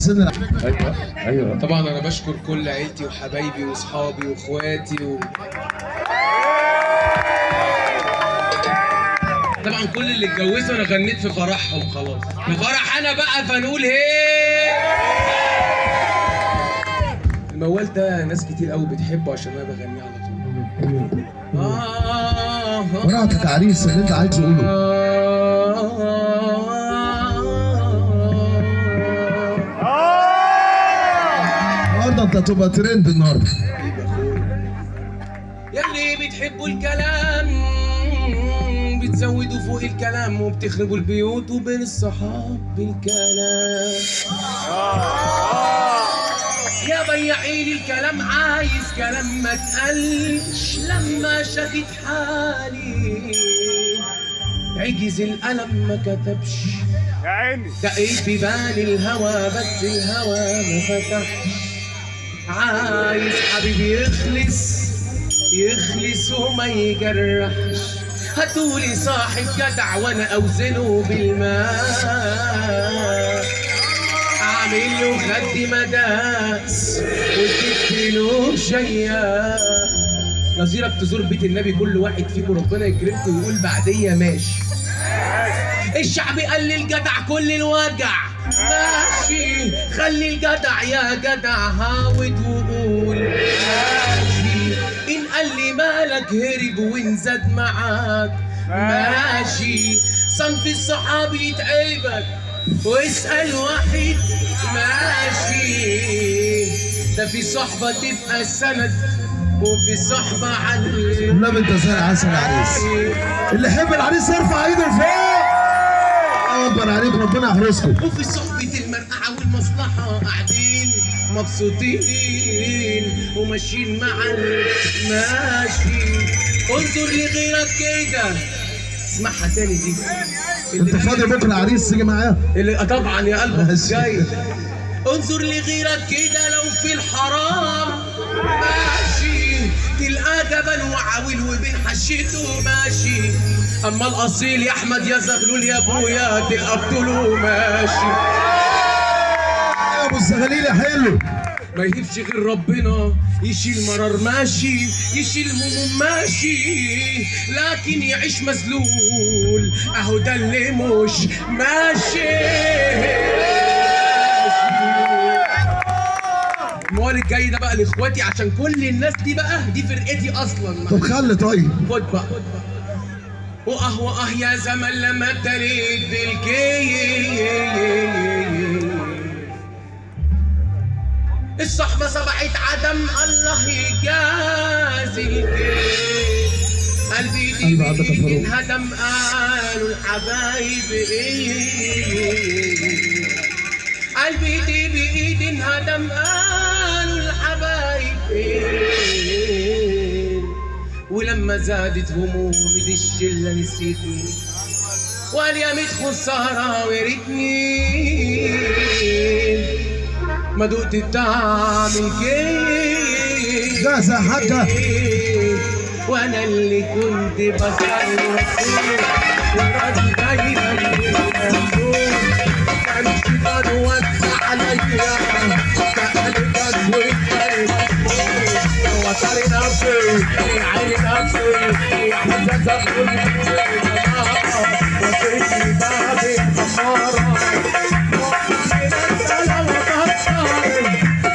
ايوه ايوه طبعا انا بشكر كل عيلتي وحبايبي واصحابي واخواتي طبعا كل اللي اتجوزوا انا غنيت في فرحهم خلاص. في فرح انا بقى فنقول الموال ده ناس كتير قوي بتحبه عشان انا بغنيه على طول. براحتك يا عريس اللي انت عايز تقوله. النهارده انت هتبقى ترند النهارده. ياللي بتحبوا الكلام بتزودوا فوق الكلام وبتخربوا البيوت وبين الصحاب بالكلام. يا بياعين الكلام عايز كلام ما تقلش لما شكيت حالي عجز القلم ما كتبش يا عيني دقيت ببال الهوى بس الهوى ما فتحش. عايز حبيبي يخلص وما يجرحش. هاتولي صاحب جدع وانا اوزنه بالماء اعمل له خد مداس وتديله شيا. نظيرك تزور بيت النبي كل واحد فيكم ربنا يكرمكم ويقول بعديه ماشي. الشعب قال للجدع كل الوجع ماشي. خلي الجدع يا جدع هاود وقول ماشي. إن قال لي مالك هرب وإن زاد معاك ماشي. صنف الصحاب يتعبك واسأل واحد ماشي. ده في صحبة تبقى السند وفي صحبة علم. النبي انت زي العسل يا عريس. اللي يحب العريس يرفع ايده لفوق. اكبر عليك ربنا يحرسكم. وفي صحبة المرقعة والمصلحة قاعدين مبسوطين وماشيين مع الماشي. انظر لغيرك كده اسمعها تاني دي. انت فاضي بكره عريس تيجي معايا؟ اللي طبعا يا قلبك جاي. انظر لغيرك كده لو في الحرام ماشي تلقاه جبل وعاول وبين حشيته ماشي. اما الاصيل يا احمد يا زغلول يا ابويا تلقى بطوله ماشي. يا ابو الزغاليل يا حلو. ما يهبش غير ربنا يشيل مرار ماشي يشيل هموم ماشي لكن يعيش مذلول اهو ده اللي مش ماشي. الموال الجاي ده بقى لاخواتي عشان كل الناس دي بقى دي فرقتي اصلا. طب خلي طيب خد بقى. واه يا زمن لما ابتليت بالكي الصحبة صبحت عدم الله يجازي الكي. قلبي دي انهدم قالوا الحبايب قلبي دي بايدي انهدم قالوا الحبايب ولما زادت همومي دي الشله نسيتني وقال يا ميت خساره وريتني ما دقت الطعم الكيف. جاهزه يا حاجه. وانا اللي كنت بسأل رسول وراضي دايما بالمنظور كان الشيطان وسع عليا سأل جدول وصل نفسي عيني نفسي حزت كل وصلتني باب الخمارة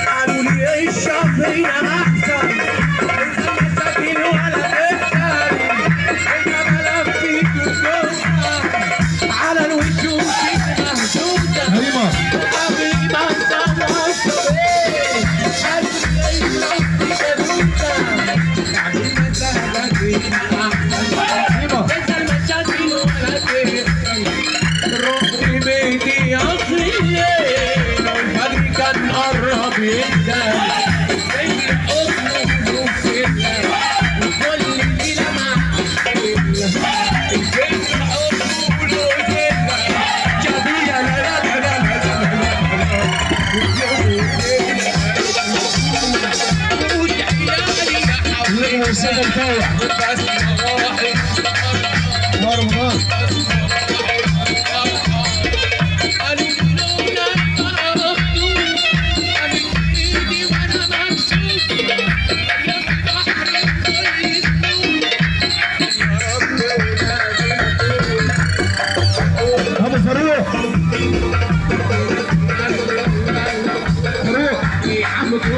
قالوا لي الشهر يا احسن المساكين ولا تفتري انت ملفيك وجوه على الوشوش مهدوده هيما قبل ما تصوت قالوا لي الشهر شدوده قبل ما تهدى انت المساكين ولا تفتري روح بيتي يا اخي الفجر كان قرب جدا زي حضن ظروف جدا وكل ليله مع الجن حضن له جدا جميله لا لا لا لا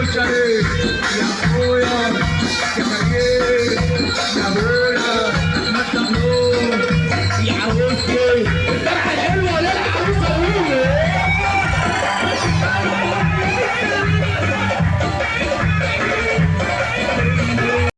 الشريف يا اخويا يا كريم يا ابويا